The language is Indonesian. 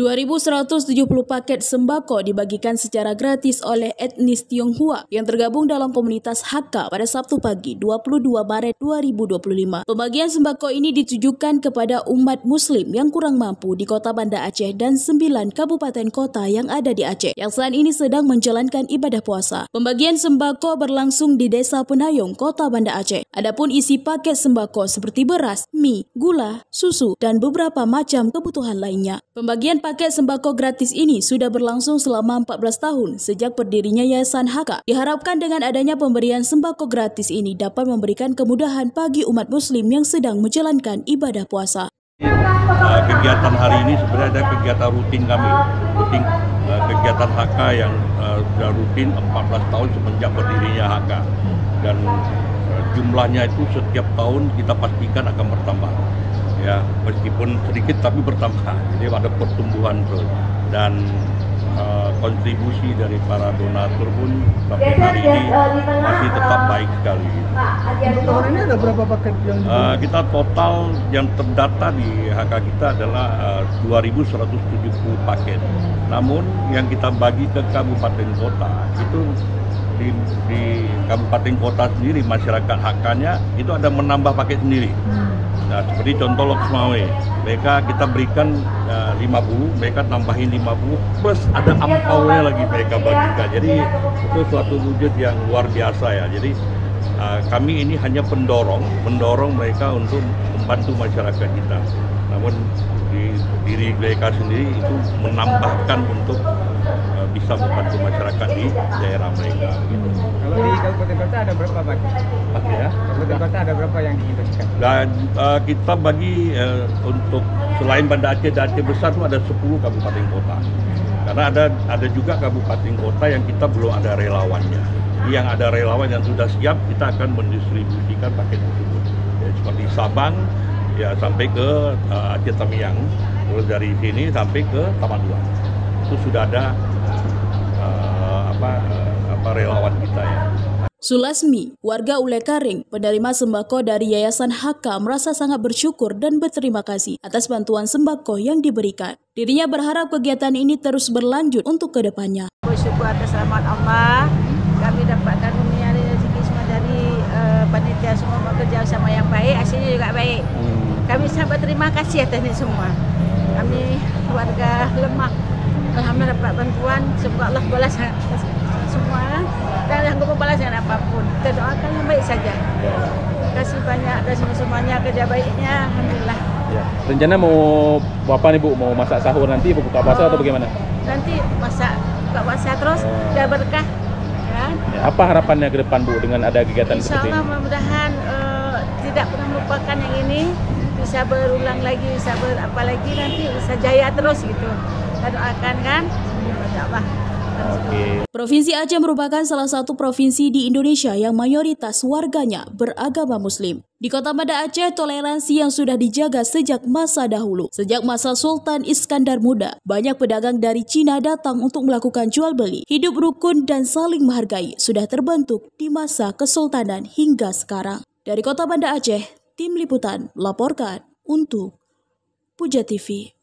2.170 paket sembako dibagikan secara gratis oleh etnis Tionghoa yang tergabung dalam komunitas Hakka pada Sabtu pagi 22 Maret 2025. Pembagian sembako ini ditujukan kepada umat muslim yang kurang mampu di Kota Banda Aceh dan 9 kabupaten kota yang ada di Aceh yang saat ini sedang menjalankan ibadah puasa. Pembagian sembako berlangsung di Desa Penayung, Kota Banda Aceh. Adapun isi paket sembako seperti beras, mie, gula, susu, dan beberapa macam kebutuhan lainnya. Pembagian paket sembako gratis ini sudah berlangsung selama 14 tahun sejak berdirinya Yayasan Hakka. Diharapkan dengan adanya pemberian sembako gratis ini dapat memberikan kemudahan bagi umat muslim yang sedang menjalankan ibadah puasa. Kegiatan hari ini sebenarnya ada kegiatan rutin kami, kegiatan Hakka yang sudah rutin 14 tahun semenjak berdirinya Hakka, dan jumlahnya itu setiap tahun kita pastikan akan bertambah. Ya, meskipun sedikit tapi bertambah, jadi ada pertumbuhan terus, dan kontribusi dari para donatur pun sampai hari ini masih tetap baik sekali. Untuk hari ini ada berapa paket yang kita total yang terdata di HK kita adalah 2.170 paket. Namun yang kita bagi ke kabupaten kota itu di kabupaten kota sendiri, masyarakat HK-nya itu ada menambah paket sendiri. Nah, seperti contoh Lok Semawe, mereka kita berikan 50, mereka tambahin 50, plus ada ampaunya lagi mereka bagikan. Jadi itu suatu wujud yang luar biasa ya. Jadi kami ini hanya mendorong mereka untuk membantu masyarakat kita. Namun di diri mereka sendiri itu menambahkan untuk bisa membantu masyarakat di daerah mereka. Kalau di kabupaten kota ada berapa paket? Ya. Kabupaten kota ada berapa yang dibagikan? Dan kita bagi untuk selain Banda Aceh dan Aceh Besar itu ada 10 kabupaten kota. Karena ada juga kabupaten kota yang kita belum ada relawannya. Jadi yang ada relawan yang sudah siap, kita akan mendistribusikan paket tersebut. Ya, seperti Sabang ya sampai ke Aceh Tamiang, terus dari sini sampai ke Taman Luar. Itu sudah ada relawan kita ya. Sulasmi, warga Ulekaring, penerima sembako dari Yayasan Hakka, merasa sangat bersyukur dan berterima kasih atas bantuan sembako yang diberikan. Dirinya berharap kegiatan ini terus berlanjut untuk kedepannya. Bersyukur atas rahmat Allah, kami dapat karunia rezeki semua dari panitia, semua bekerja sama yang baik, hasilnya juga baik. Kami sangat berterima kasih atas ini semua. Kami keluarga Lemak, alhamdulillah dapat bantuan, semoga Allah balas semua. Dan yang balas dengan apapun, kita doakan yang baik saja. Terima kasih banyak dan semuanya kerja baiknya, alhamdulillah. Ya. Rencana mau apa nih Bu? Mau masak sahur nanti, buka puasa atau bagaimana? Nanti masak buka puasa terus, biar berkah. Kan? Ya, apa harapannya ke depan Bu dengan ada kegiatan seperti ini? Insya Allah mudah-mudahan tidak pernah melupakan yang ini, bisa berulang lagi, bisa apa lagi, nanti bisa jaya terus gitu. Kita doakan kan, insya Allah. Provinsi Aceh merupakan salah satu provinsi di Indonesia yang mayoritas warganya beragama Muslim. Di Kota Banda Aceh, toleransi yang sudah dijaga sejak masa dahulu. Sejak masa Sultan Iskandar Muda, banyak pedagang dari Cina datang untuk melakukan jual beli. Hidup rukun dan saling menghargai sudah terbentuk di masa Kesultanan hingga sekarang. Dari Kota Banda Aceh, Tim Liputan melaporkan untuk Puja TV.